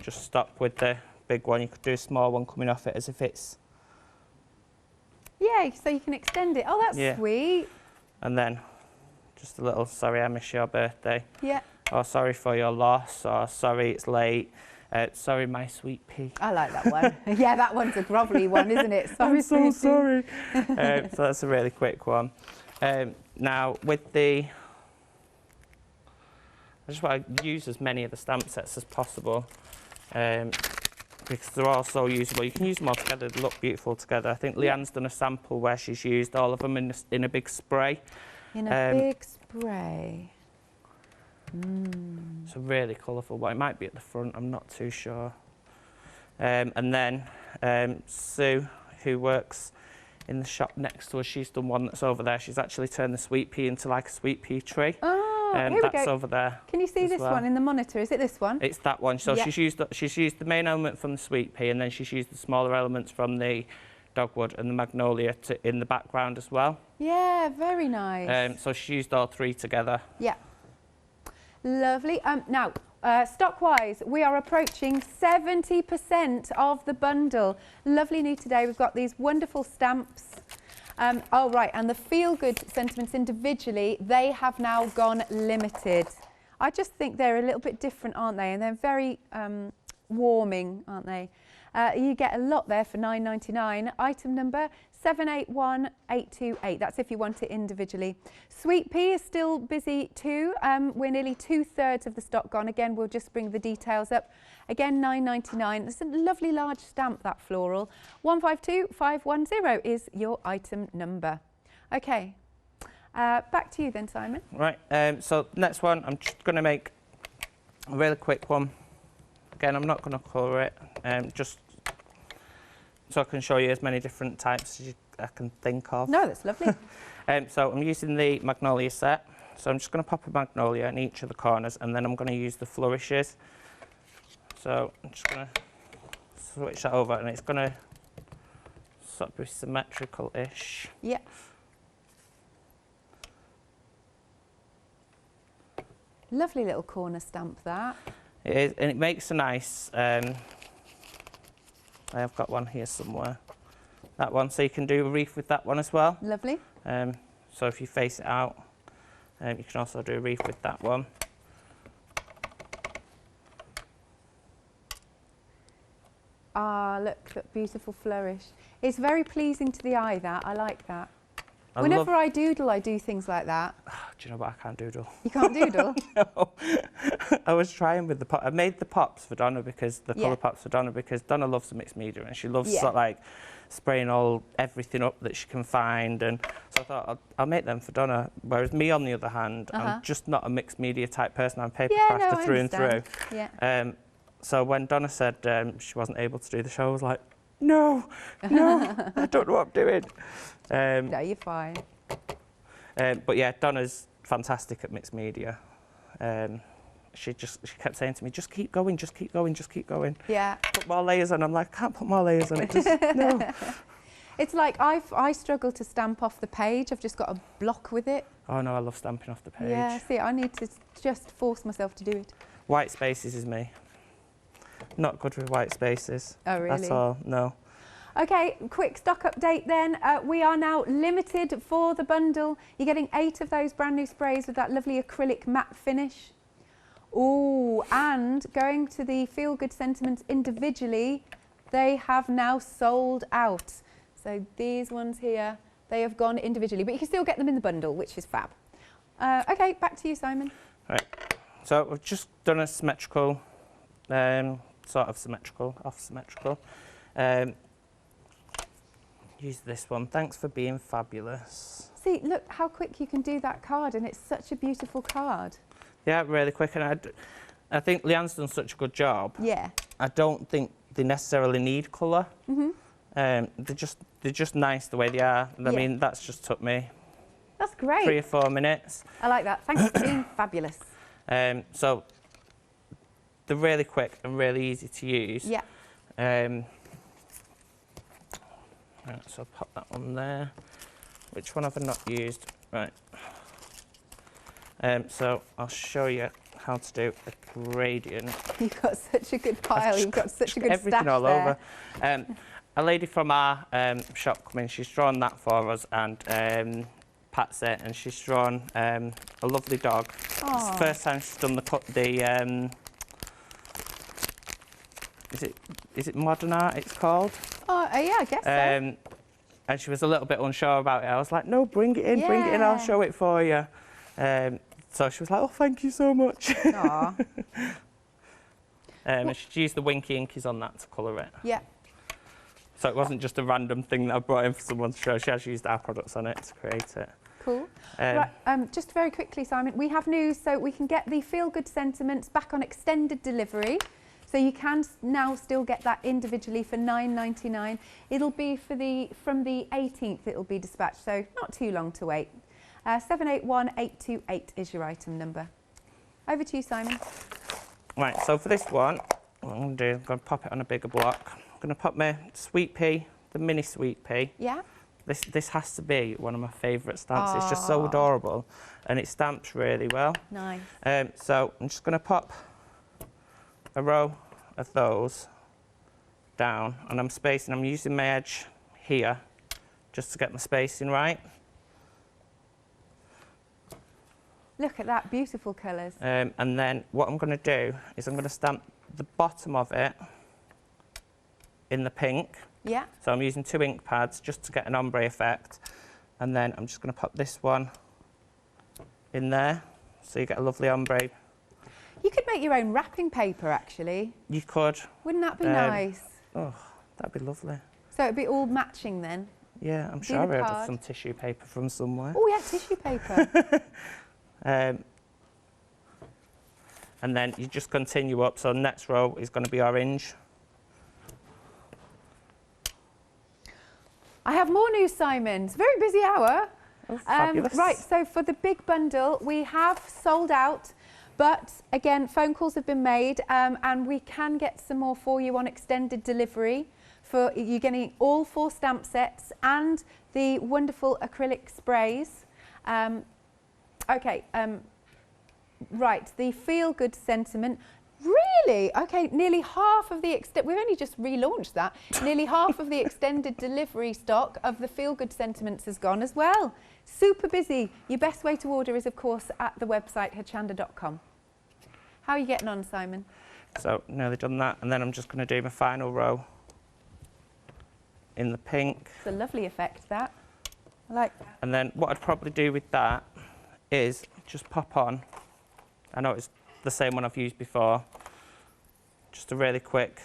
just stop with the big one. You could do a small one coming off it as if it's... Yeah, so you can extend it. Oh, that's sweet. And then just a little, sorry I miss your birthday. Yeah. Or sorry for your loss, or sorry it's late. Sorry, my sweet pea. I like that one. Yeah, that one's a grovelly one, isn't it? Sorry, I'm so sorry. So that's a really quick one. Now, with the... I just want to use as many of the stamp sets as possible, because they're all so usable. You can use them all together, they look beautiful together. I think Leanne's done a sample where she's used all of them in a big spray. In a big spray. It's a really colourful one. It might be at the front, I'm not too sure. And then Sue, who works in the shop next to us, she's done one that's over there. She's actually turned the sweet pea into like a sweet pea tree. Oh, here we that's go. over there. Can you see this one in the monitor? Is it this one? It's that one. So she's used the main element from the sweet pea, and then she's used the smaller elements from the Dogwood and the Magnolia in the background as well. Yeah, very nice. So she used all three together. Yeah. Lovely. Now, stock-wise, we are approaching 70% of the bundle. Lovely new today. We've got these wonderful stamps. Oh, right, and the feel-good sentiments individually, they have now gone limited. I just think they're a little bit different, aren't they? And they're very warming, aren't they? You get a lot there for £9.99. Item number 781828. That's if you want it individually. Sweet Pea is still busy too. We're nearly 2/3 of the stock gone. Again, we'll just bring the details up. Again, £9.99. It's a lovely large stamp, that floral. 152510 is your item number. Okay, back to you then, Simon. Right, so next one, I'm just going to make a really quick one. Again, I'm not going to colour it, just so I can show you as many different types as I can think of. No, that's lovely. So I'm using the Magnolia set. So I'm just going to pop a Magnolia in each of the corners, and then I'm going to use the flourishes. So I'm just going to switch that over, and it's going to sort of be symmetrical-ish. Yeah. Lovely little corner stamp, that. It is, and it makes a nice... I have got one here somewhere. That one, so you can do a wreath with that one as well. Lovely. So if you face it out, you can also do a wreath with that one. Ah, look, beautiful flourish. It's very pleasing to the eye, that. I like that. Whenever I doodle, I do things like that. Do you know what? I can't doodle. You can't doodle? No. I was trying with the pop. I made the pops for Donna, because the colour pops for Donna, because Donna loves the mixed media, and she loves sort of like spraying everything up that she can find. And so I thought I'll make them for Donna. Whereas me, on the other hand, I'm just not a mixed media type person. I'm paper crafter through and through. Yeah. So when Donna said she wasn't able to do the show, I was like, no, I don't know what I'm doing. No, you're fine. But yeah, Donna's fantastic at mixed media. She kept saying to me, just keep going, just keep going, just keep going. Yeah. Put more layers on. I'm like, I can't put more layers on it. Just, no. It's like I struggle to stamp off the page. I've just got a block with it. Oh no, I love stamping off the page. Yeah, see, I need to just force myself to do it. White spaces is me. Not good with white spaces. Oh, really? At all, no. Okay, quick stock update then. We are now limited for the bundle. You're getting 8 of those brand new sprays with that lovely acrylic matte finish. Ooh, and going to the Feel Good Sentiments individually, they have now sold out. So these ones here, they have gone individually, but you can still get them in the bundle, which is fab. Okay, back to you, Simon. Right, so we've just done a symmetrical, sort of symmetrical, off symmetrical. Use this one. Thanks for being fabulous. See, look how quick you can do that card, and it's such a beautiful card. Yeah, really quick, and I think Leanne's done such a good job. Yeah. I don't think they necessarily need colour. Mhm. They're just nice the way they are. I mean, that's just took me. That's great. 3 or 4 minutes. I like that. Thanks for being fabulous. So they're really quick and really easy to use. Yeah. Right, so I'll pop that on there. Which one have I not used? Right. So I'll show you how to do a gradient. You've got such a good pile. You've got such a good everything stash all there. over. A lady from our shop come in. She's drawn that for us, and Patsy, and she's drawn a lovely dog. Aww. It's the first time she's done the is it modern art? It's called. Oh, yeah, I guess so. And she was a little bit unsure about it. I was like, no, bring it in, bring it in, I'll show it for you. So she was like, oh, thank you so much. Aww. And she'd used the Winky Inkies on that to colour it. Yeah. So it wasn't just a random thing that I brought in for someone to show. She has used our products on it to create it. Cool. Right, just very quickly, Simon, we have news. So we can get the Feel Good Sentiments back on extended delivery. So you can now still get that individually for $9.99. It'll be from the 18th it'll be dispatched, so not too long to wait. 781828 is your item number. Over to you, Simon. Right, so for this one, what I'm going to do, I'm going to pop it on a bigger block. I'm going to pop my Sweet Pea, the mini Sweet Pea. Yeah. This has to be one of my favourite stamps. Aww. It's just so adorable, and it stamps really well. Nice. So I'm just going to pop a row of those down, and I'm spacing. I'm using my edge here just to get my spacing right. Look at that, beautiful colours. And then what I'm going to do is I'm going to stamp the bottom of it in the pink. Yeah. So I'm using 2 ink pads just to get an ombre effect, and then I'm just going to pop this one in there, so you get a lovely ombre. You could make your own wrapping paper, actually. You could. Wouldn't that be nice? Oh, that'd be lovely. So it'd be all matching then? Yeah, I'm sure I have some tissue paper from somewhere. Oh, yeah, tissue paper. And then you just continue up. So next row is going to be orange. I have more news, Simon. It's a very busy hour. Oh, fabulous. Right, so for the big bundle, we have sold out. But again, phone calls have been made, and we can get some more for you on extended delivery. For you're getting all 4 stamp sets and the wonderful acrylic sprays. Right, the Feel Good Sentiment. Really? Okay, nearly half of the we've only just relaunched that. Nearly half of the extended delivery stock of the Feel Good Sentiments has gone as well. Super busy. Your best way to order is, of course, at the website hochanda.com. How are you getting on, Simon? So nearly done that, and then I'm just going to do my final row in the pink. It's a lovely effect, that. I like that. And then what I'd probably do with that is just pop on. I know it's the same one I've used before. Just a really quick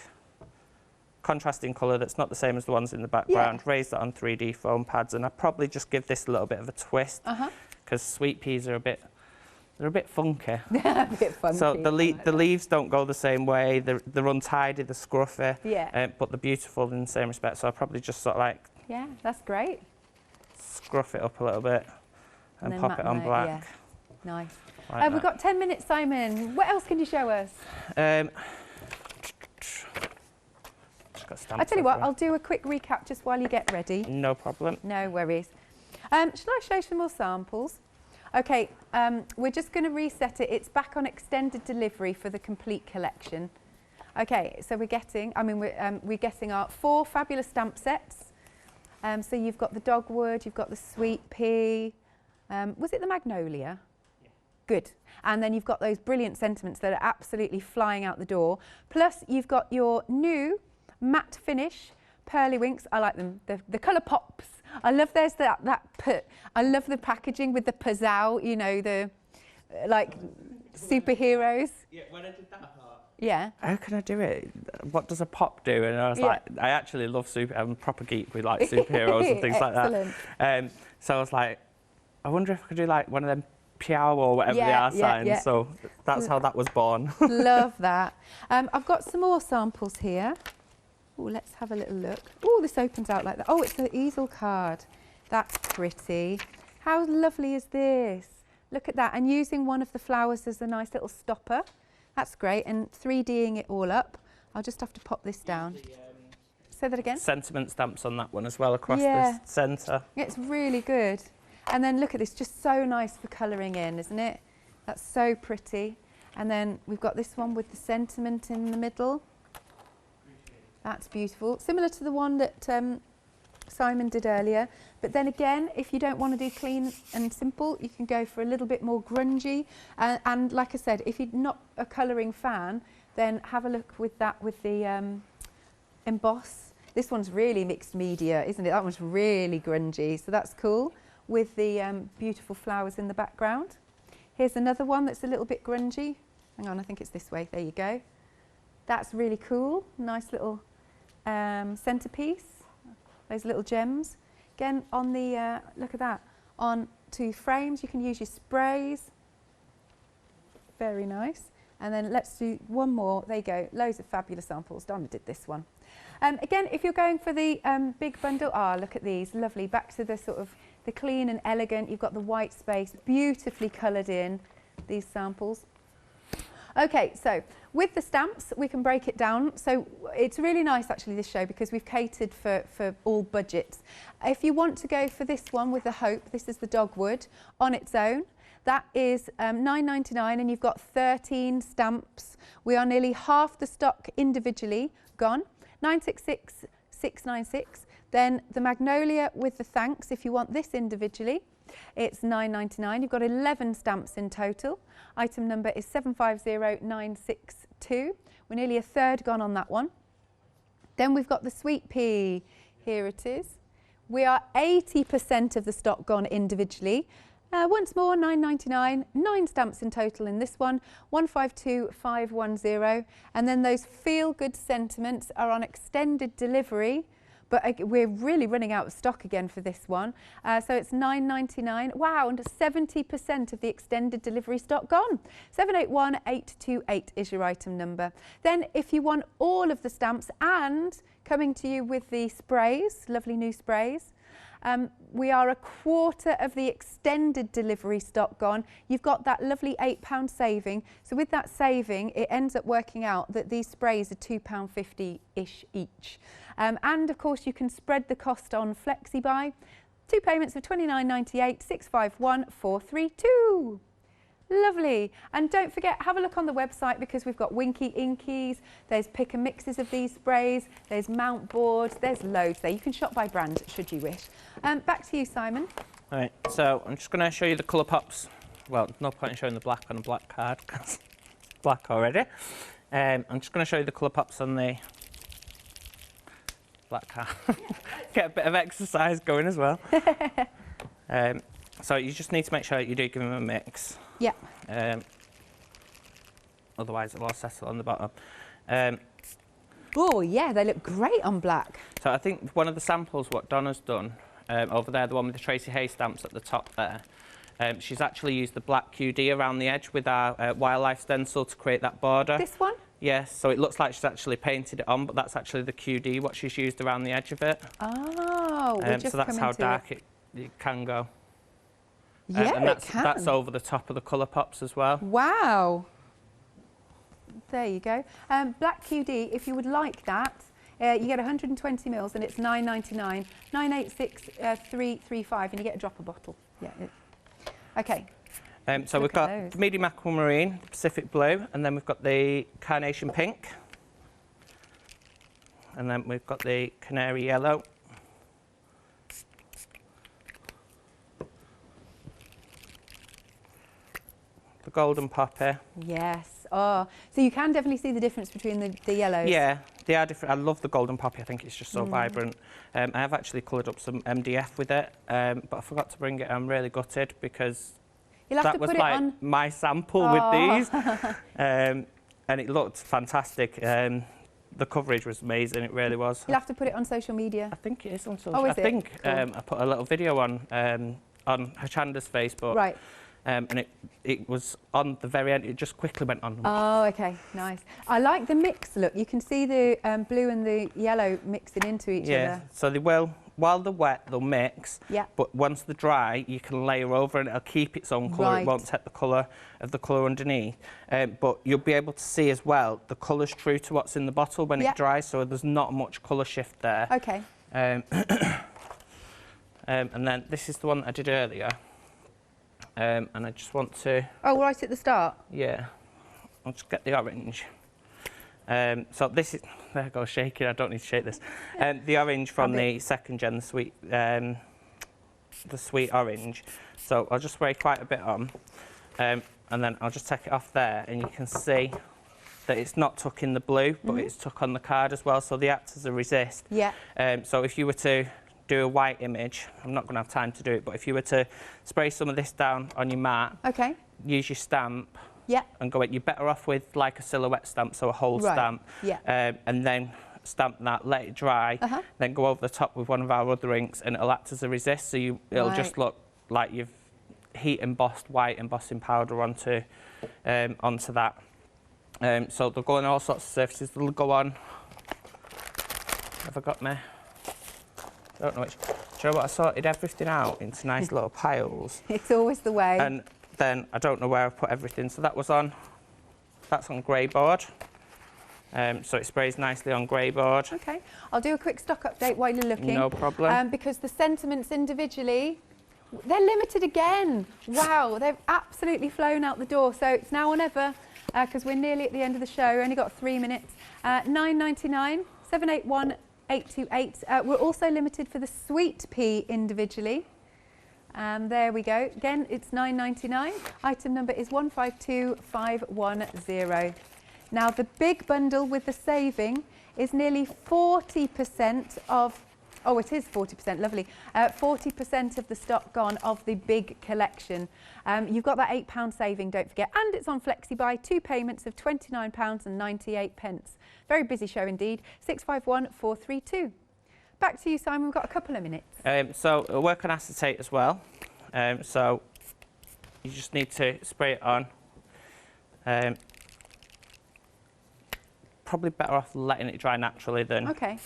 contrasting colour that's not the same as the ones in the background. Yeah. Raise that on 3D foam pads, and I'd probably just give this a little bit of a twist, because Sweet Peas are a bit funky. A bit funky. So the leaves don't go the same way. They're untidy, they're scruffy. Yeah. But they're beautiful in the same respect. So I'll probably just sort of like. Yeah, that's great. Scruff it up a little bit and pop it on black. Yeah. Nice. Like we've got 10 minutes, Simon. What else can you show us? I tell you what, I'll do a quick recap just while you get ready. No problem. No worries. Shall I show you some more samples? Okay, we're just going to reset it. It's back on extended delivery for the complete collection. Okay, so we're getting our 4 fabulous stamp sets. So you've got the Dogwood, you've got the Sweet Pea. Was it the Magnolia? Yeah. Good. And then you've got those brilliant sentiments that are absolutely flying out the door. Plus you've got your new matte finish Pearlywinks. I like them. The colour pops. I love there's I love the packaging with the puzzow, you know, the like superheroes. Yeah, when I did that part. Yeah. How can I do it? What does a pop do? And I was like, I actually love I'm a proper geek with like superheroes and things like that. So I was like, I wonder if I could do like one of them Piao or whatever they are signs. Yeah. So that's how that was born. Love that. I've got some more samples here. Oh, let's have a little look. Oh, this opens out like that. Oh, it's the easel card. That's pretty. How lovely is this? Look at that. And using one of the flowers as a nice little stopper. That's great. And 3D'ing it all up. I'll just have to pop this down. Say that again. Sentiment stamps on that one as well across the centre. It's really good. And then look at this, just so nice for colouring in, isn't it? That's so pretty. And then we've got this one with the sentiment in the middle. That's beautiful. Similar to the one that Simon did earlier. But then again, if you don't want to do clean and simple, you can go for a little bit more grungy. And like I said, if you're not a colouring fan, then have a look with that, with the emboss. This one's really mixed media, isn't it? That one's really grungy, so that's cool, with the beautiful flowers in the background. Here's another one that's a little bit grungy. Hang on, I think it's this way. There you go. That's really cool. Nice little centerpiece. Those little gems. Again, on the, look at that, on 2 frames. You can use your sprays. Very nice. And then let's do one more. There you go. Loads of fabulous samples. Donna did this one. Again, if you're going for the big bundle, look at these. Lovely. Back to the sort of the clean and elegant. You've got the white space, beautifully coloured in, these samples. Okay, so with the stamps, we can break it down. So it's really nice, actually, this show, because we've catered for all budgets. If you want to go for this one with the Hope, this is the Dogwood on its own. That is £9.99, and you've got 13 stamps. We are nearly half the stock individually gone. 966,696. Then the Magnolia with the thanks, if you want this individually, it's £9.99. You've got 11 stamps in total. Item number is 750962. We're nearly a third gone on that one. Then we've got the Sweet Pea. Here it is. We are 80% of the stock gone individually. Once more, £9.99, 9 stamps in total in this one, 152510. And then those feel-good sentiments are on extended delivery, but we're really running out of stock again for this one. So it's £9.99. Wow, and 70% of the extended delivery stock gone. 781828 is your item number. Then if you want all of the stamps and coming to you with the sprays, lovely new sprays, we are a quarter of the extended delivery stock gone. You've got that lovely £8 saving. So with that saving, it ends up working out that these sprays are £2.50-ish each. And of course, you can spread the cost on FlexiBuy. 2 payments of £29.98, 651,432. Lovely. And don't forget, have a look on the website, because we've got Winky Inkies, there's pick and mixes of these sprays, there's mount boards, there's loads there. You can shop by brand should you wish. Back to you, Simon. All right, so I'm just going to show you the colour pops. Well, no point in showing the black on a black card because it's black already. I'm just going to show you the colour pops on the black card. Get a bit of exercise going as well. So you just need to make sure that you do give them a mix. Yeah. Otherwise it'll all settle on the bottom. Oh yeah, they look great on black. So I think one of the samples, what Donna's done, over there, the one with the Tracy Hay stamps at the top there, she's actually used the black QD around the edge with our wildlife stencil to create that border. This one? Yes, so it looks like she's actually painted it on, but that's actually the QD, what she's used around the edge of it. Oh, so that's how dark it can go. Yeah, and that's over the top of the colour pops as well. Wow. There you go. Black QD, if you would like that, you get 120 mils and it's £9.99, 986,335, and you get a dropper bottle. Yeah. Okay. So we've got the medium aquamarine, the Pacific blue, and then we've got the carnation pink. And then we've got the canary yellow. The golden poppy. Yes. Oh, so you can definitely see the difference between the yellows. Yeah, they are different. I love the golden poppy. I think it's just so vibrant. I have actually coloured up some MDF with it, but I forgot to bring it. I'm really gutted because that was like my sample with these, and it looked fantastic. The coverage was amazing. It really was. You'll have to put it on social media. I think it is on social. Oh, is I think cool. I put a little video on Hochanda's Facebook. Right. And it was on the very end. It just quickly went on. Oh, okay, nice. I like the mix look. You can see the blue and the yellow mixing into each other. Yeah, so they will, while they're wet, they'll mix. Yeah. But once they're dry, you can layer over and it'll keep its own colour. Right. It won't take the colour of the colour underneath. But you'll be able to see as well, the colour's true to what's in the bottle when it dries, so there's not much colour shift there. Okay. And then this is the one that I did earlier. And I just want to... Oh, right at the start? Yeah. I'll just get the orange. So this is... There I go, shaking. I don't need to shake this. The orange from the second gen, the sweet orange. So I'll just spray quite a bit on. And then I'll just take it off there, and you can see that it's not tuck in the blue, but it's tuck on the card as well. So they act as a resist. Yeah. So if you were to do a white image, I'm not going to have time to do it, but if you were to spray some of this down on your mat, use your stamp, and go in, you're better off with like a silhouette stamp, so a whole stamp, and then stamp that, let it dry, then go over the top with one of our other inks, and it'll act as a resist, so it'll just look like you've heat embossed white embossing powder onto that. So they'll go on all sorts of surfaces. They'll go on. Have I got my? I don't know which. Do you know what? I sorted everything out into nice little piles. It's always the way. And then I don't know where I put everything. So that was on. That's on grey board. So it sprays nicely on grey board. Okay. I'll do a quick stock update while you're looking. No problem. Because the sentiments individually, they're limited again. Wow, they've absolutely flown out the door. So it's now or never, because we're nearly at the end of the show. Only got 3 minutes. $9.99, 781 828. We're also limited for the Sweet Pea individually. There we go. Again, it's $9.99. Item number is 152510. Now, the big bundle with the saving is nearly 40% of... Oh, it is 40%, lovely. 40% of the stock gone of the big collection. You've got that £8 saving, don't forget. And it's on FlexiBuy, 2 payments of £29.98. Very busy show indeed. 651432. Back to you, Simon. We've got a couple of minutes. So we'll work on acetate as well. So you just need to spray it on. Probably better off letting it dry naturally than... Okay.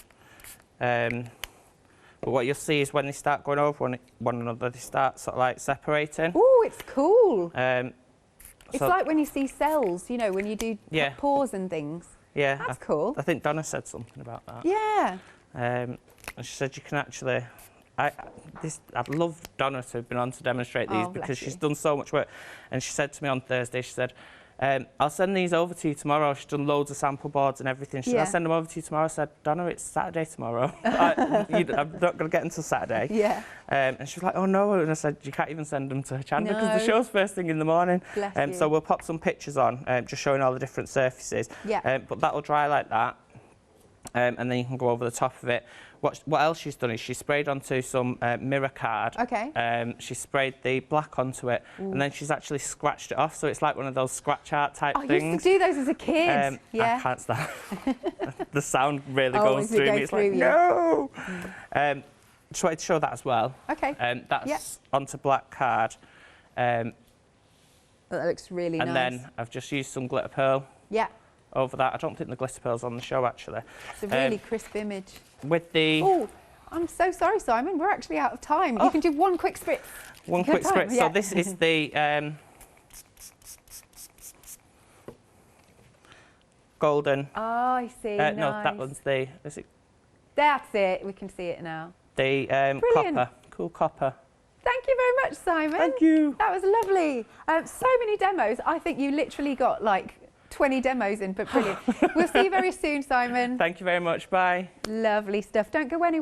But what you'll see is when they start going over one another, they start sort of like separating. Oh, it's cool. It's so like when you see cells, you know, when you do pores and things. Yeah. That's cool. I think Donna said something about that. Yeah. And she said you can actually... I've loved Donna to have been on to demonstrate these because she's done so much work. And she said to me on Thursday, she said, I'll send these over to you tomorrow. She's done loads of sample boards and everything. She said, I'll send them over to you tomorrow. I said, Donna, it's Saturday tomorrow. I'm not going to get until Saturday. Yeah. And she was like, oh no. And I said, you can't even send them to Hochanda because the show's first thing in the morning. Bless you. So we'll pop some pictures on, just showing all the different surfaces. Yeah. But that'll dry like that. And then you can go over the top of it. What else she's done is she sprayed onto some mirror card. Okay. She sprayed the black onto it, and then she's actually scratched it off, so it's like one of those scratch art type things. I used to do those as a kid. I can't stand the sound really goes through me. It's like, no! Just wanted to show that as well. Okay. That's onto black card. That looks really nice. And then I've just used some glitter pearl. Yeah. Over that. I don't think the glitter pearl's on the show actually. It's a really crisp image. With the... Oh, I'm so sorry, Simon. We're actually out of time. You can do one quick spritz. One quick spritz. Yeah. So this is the golden. Oh, I see. Nice. No, that one's the... Is it? That's it. We can see it now. The copper. Cool copper. Thank you very much, Simon. Thank you. That was lovely. So many demos. I think you literally got like 20 demos in, but brilliant. We'll see you very soon, Simon. Thank you very much. Bye. Lovely stuff. Don't go anywhere.